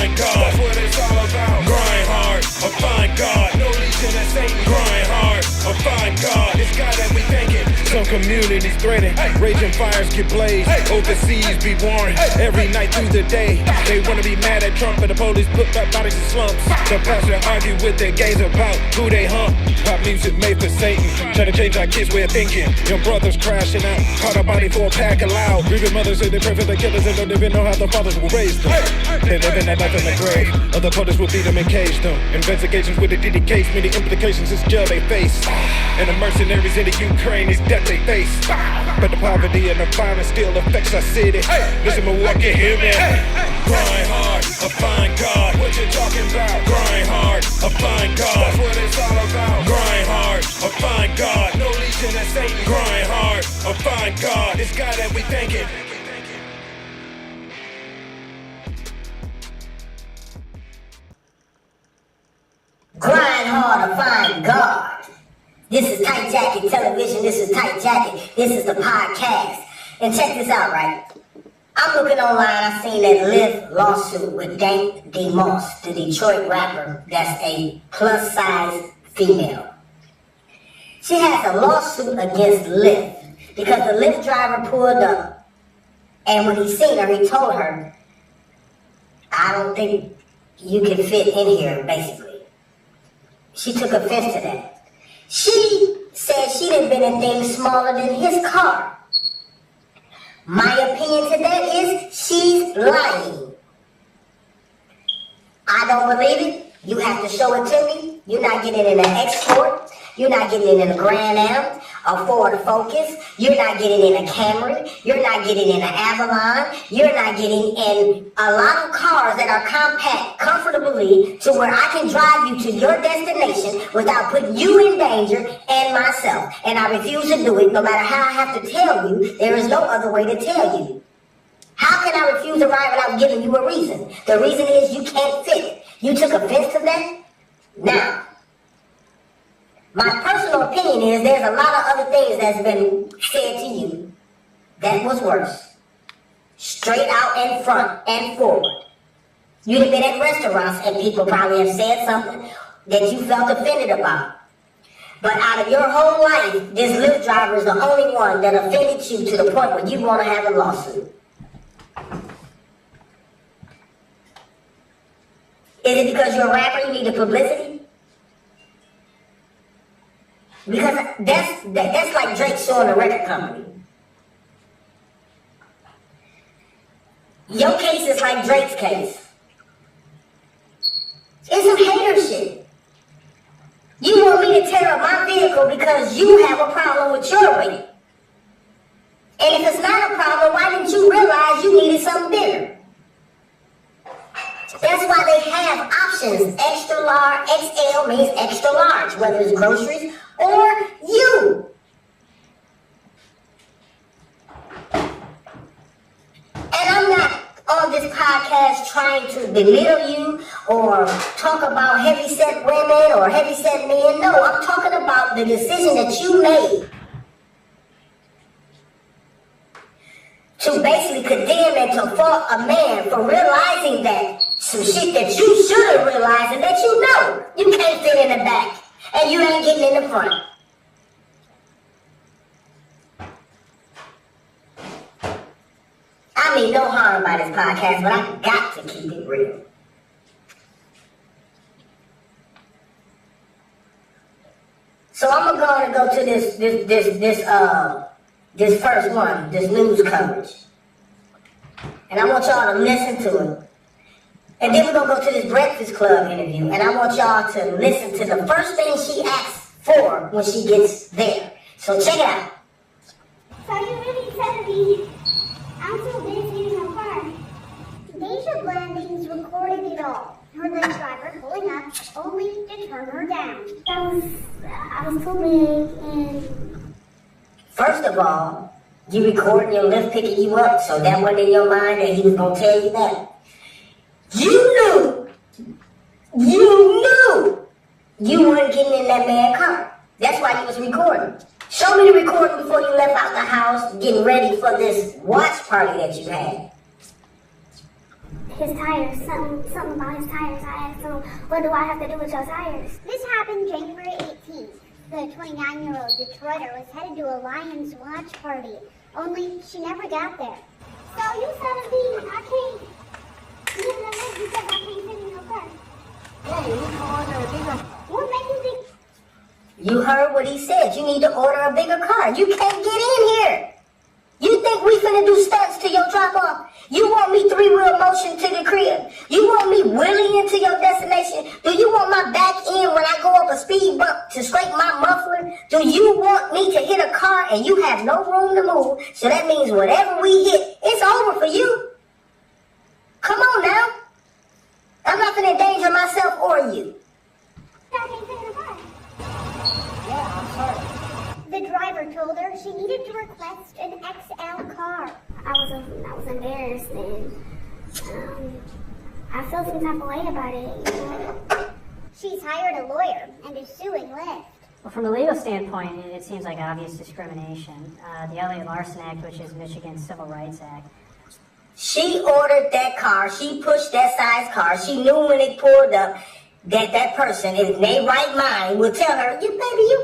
find God. That's what it's all about. Grind hard, or find God. No legion of Satan. Grind hard, or find God. It's God that we thanking. Some communities threatened, raging fires get blazed. Overseas be warned, every night through the day. They wanna be mad at Trump, but the police put up bodies in slumps. The pastor argue with their gays about who they hump. Pop music made for Satan, trying to change our kids' way of thinking. Young brothers crashing out, caught a body for a pack of loud. Grieving mothers say they pray for the killers and don't even know how the fathers will raise them. They living that life in the grave, other police will beat them and cage them. Investigations with the DD case, many implications is jail they face. And the mercenaries in the Ukraine is death they face. But the poverty and the violence still affects our city. Listen, Milwaukee, hear me. Grind hard, or find God. What you talking about? Grind hard, or find God. That's what it's all about. Grind hard, or find God. No legion of Satan. Grind hard, or find God. It's God that we thanking. Grind hard or find God. This is Tight Jacket Television. This is Tight Jacket. This is the podcast. And check this out, right? I'm looking online. I seen that Lyft lawsuit with Dank DeMoss, the Detroit rapper that's a plus-size female. She has a lawsuit against Lyft because the Lyft driver pulled up, and when he seen her, he told her, "I don't think you can fit in here," basically. She took offense to that. She said she done been in things smaller than his car. My opinion to that is she's lying. I don't believe it. You have to show it to me. You're not getting it in an Export. You're not getting it in a Grand Am, a Ford Focus. You're not getting it in a Camry. You're not getting it in an Avalon. You're not getting in a lot of cars that are compact comfortably to where I can drive you to your destination without putting you in danger and myself. And I refuse to do it no matter how I have to tell you. There is no other way to tell you. How can I refuse a ride without giving you a reason? The reason is you can't fit. You took offense to that? Now, my personal opinion is there's a lot of other things that's been said to you that was worse. Straight out and front and forward. You'd have been at restaurants and people probably have said something that you felt offended about. But out of your whole life, this Lyft driver is the only one that offended you to the point where you want to have a lawsuit. Is it because you're a rapper, you need the publicity? Because that's like Drake suing a record company. Your case is like Drake's case. It's some hater shit. You want me to tear up my vehicle because you have a problem with your weight. And if it's not a problem, why didn't you realize you needed something bigger? That's why they have options. Extra large, XL means extra large, whether it's groceries or you. And I'm not on this podcast trying to belittle you or talk about heavy-set women or heavy-set men. No, I'm talking about the decision that you made to basically condemn and to fault a man for realizing that some shit that you should have realized and that you know you can't fit in the back and you ain't getting in the front. I mean no harm by this podcast, but I got to keep it real. So I'm gonna go to this first one, this news coverage. And I want y'all to listen to it. And then we're going to go to this Breakfast Club interview. And I want y'all to listen to the first thing she asks for when she gets there. So check it out. So you really telling me I'm so busy in my car? Deja Blanding's recorded it all. Her Lyft driver pulling up only to turn her down. I was too big and... First of all, you recording your Lyft picking you up, so that wasn't in your mind that he was going to tell you that. You knew you weren't getting in that man's car. That's why you was recording. Show me the recording before you left out the house getting ready for this watch party that you had. his tires, something about his tires. I asked him, what do I have to do with your tires? This happened January 18th. The 29-year-old Detroiter was headed to a Lions watch party, only she never got there. So you telling me I can't, you said I can't fit in your car? Yeah, you need to order a bigger. What makes you think? You heard what he said. You need to order a bigger car. You can't get in here. You think we finna do stunts to your drop off? You want me three-wheel motion to the crib? You want me wheeling into your destination? Do you want my back end when I go up a speed bump to scrape my muffler? Do you want me to hit a car and you have no room to move? So that means whatever we hit, it's over for you. Come on now. I'm not gonna endanger myself or you. I can't fit in the car. Yeah, I'm sorry. The driver told her she needed to request an XL car. I was embarrassed and I felt some type of way about it, you know. She's hired a lawyer and is suing Lyft. Well, from a legal standpoint, it seems like obvious discrimination. The LA Larson Act, which is Michigan's Civil Rights Act. She ordered that car. She pushed that size car. She knew when it pulled up that person, in their right mind, would tell her, you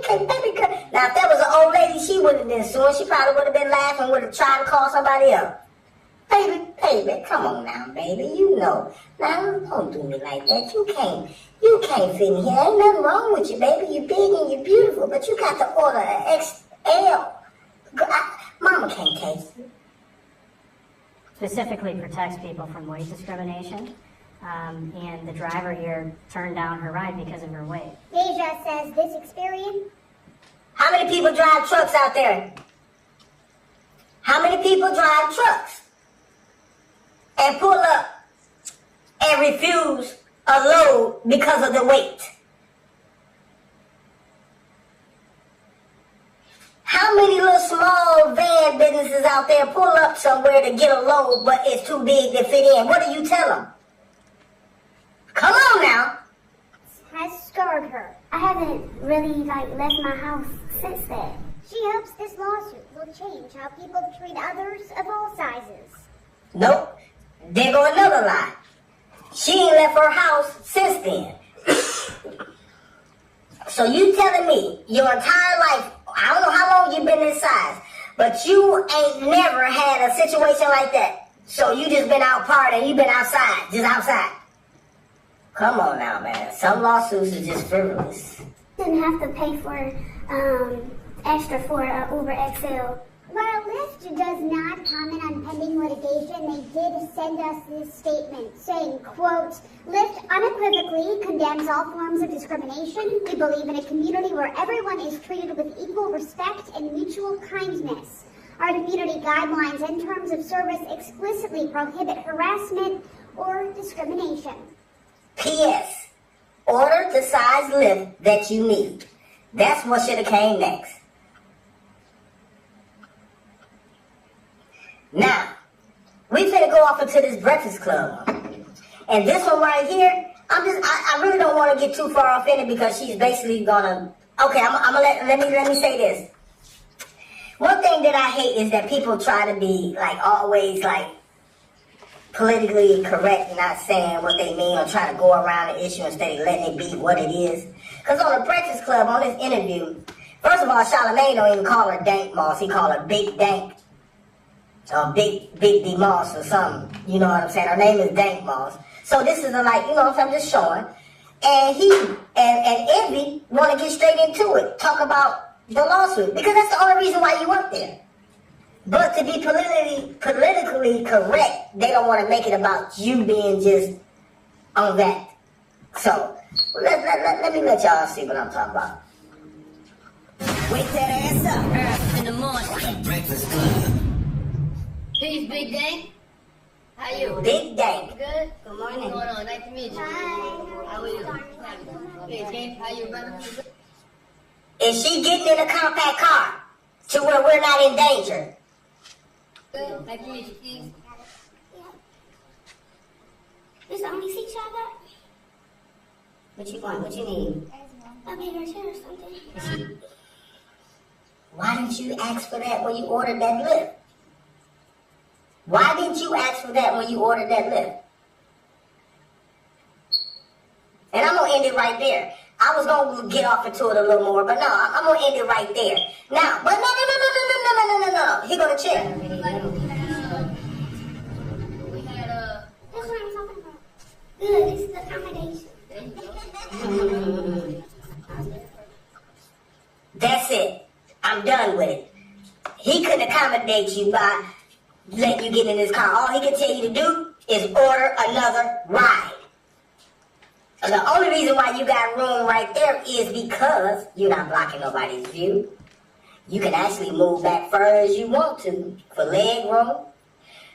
can't, baby girl. Now, if that was an old lady, she would have been suing. She probably would have been laughing, would have tried to call somebody else. Baby, come on now, baby. You know. Now, don't do me like that. You can't fit in here. Ain't nothing wrong with you, baby. You big and you beautiful, but you got to order an XL. Mama can't taste it. Specifically protects people from weight discrimination. And the driver here turned down her ride because of her weight. Deja says this experience. How many people drive trucks out there? How many people drive trucks and pull up and refuse a load because of the weight? How many little small van businesses out there pull up somewhere to get a load, but it's too big to fit in? What do you tell them? Come on now. Has scarred her. I haven't really left my house since then. She hopes this lawsuit will change how people treat others of all sizes. Nope. There go another lie. She ain't left her house since then. So you telling me your entire life, I don't know how long you've been this size, but you ain't never had a situation like that. So you just been out partying, you been outside, just outside. Come on now, man. Some lawsuits are just frivolous. Didn't have to pay for extra for Uber XL. While Lyft does not comment on pending litigation, they did send us this statement saying, quote, Lyft unequivocally condemns all forms of discrimination. We believe in a community where everyone is treated with equal respect and mutual kindness. Our community guidelines and terms of service explicitly prohibit harassment or discrimination. P.S. Order the size lift that you need. That's what should have came next. Now, we finna go off into this Breakfast Club. And this one right here, I really don't want to get too far off in it because she's basically gonna, okay, let me say this. One thing that I hate is that people try to be always politically correct, not saying what they mean or trying to go around the issue instead of letting it be what it is. Because on the Breakfast Club, on this interview, first of all, Charlamagne don't even call her Dank Moss. He call her Big Dank. Or Big DeMoss or something. You know what I'm saying? Her name is Dank Moss. So this is you know what I'm saying, I'm just showing. And he and Envy want to get straight into it. Talk about the lawsuit. Because that's the only reason why you up there. But to be politically correct, they don't want to make it about you being just on that. So, let me let y'all see what I'm talking about. Wake that ass up early in the morning. Breakfast Club. Peace, Big Dank. How you? Big Dank. Good? Good morning. What's going on? Nice to meet you. How are you? Hey, Dank, how you, brother? Is she getting in a compact car to where we're not in danger? Good. Nice to meet you, Keys. Yeah. This the only seat y'all got? What you want? What you need? A bigger chair or something. Why didn't you ask for that when you ordered that lift? Why didn't you ask for that when you ordered that lift? gonna end it right there. I was gonna get off into it a little more, but no, I'm gonna end it right there. Now, but no. Here go the chair. We had That's what I'm talking about. Good, it's the accommodation. That's it. I'm done with it. He couldn't accommodate you by letting you get in his car. All he can tell you to do is order another ride. And the only reason why you got room right there is because you're not blocking nobody's view. You can actually move back further as you want to for leg room.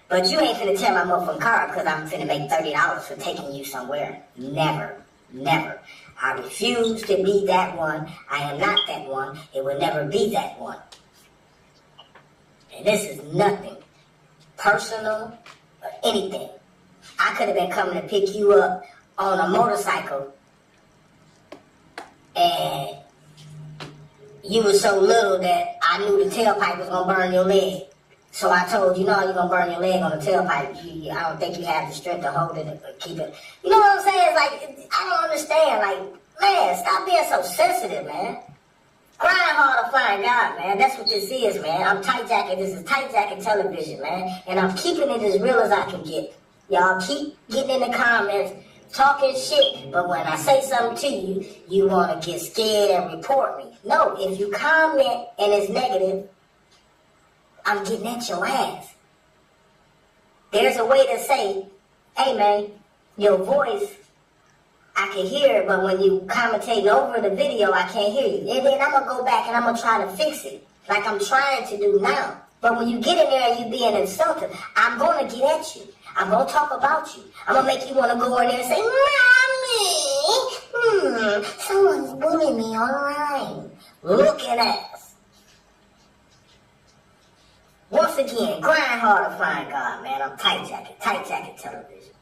But you ain't finna tear my motherfucking car because I'm finna make $30 for taking you somewhere. Never. Never. I refuse to be that one. I am not that one. It will never be that one. And this is nothing personal or anything. I could have been coming to pick you up on a motorcycle and you were so little that I knew the tailpipe was going to burn your leg. So I told you, no, you're going to burn your leg on the tailpipe. I don't think you have the strength to hold it or keep it. You know what I'm saying? It's like, I don't understand. Like, man, stop being so sensitive, man. Crying hard to find God, man. That's what this is, man. I'm Tight Jacket. This is Tight Jacket Television, man. And I'm keeping it as real as I can get. Y'all keep getting in the comments, talking shit, but when I say something to you, you want to get scared and report me. No, if you comment and it's negative, I'm getting at your ass. There's a way to say, hey man, your voice, I can hear it, but when you commentating over the video, I can't hear you. And then I'm going to go back and I'm going to try to fix it, like I'm trying to do now. But when you get in there and you being insulted, I'm going to get at you. I'm going to talk about you. I'm going to make you want to go in there and say, Mommy, someone's bullying me online. Looking ass. Once again, grind hard to find God, man. I'm Tight Jacket Television.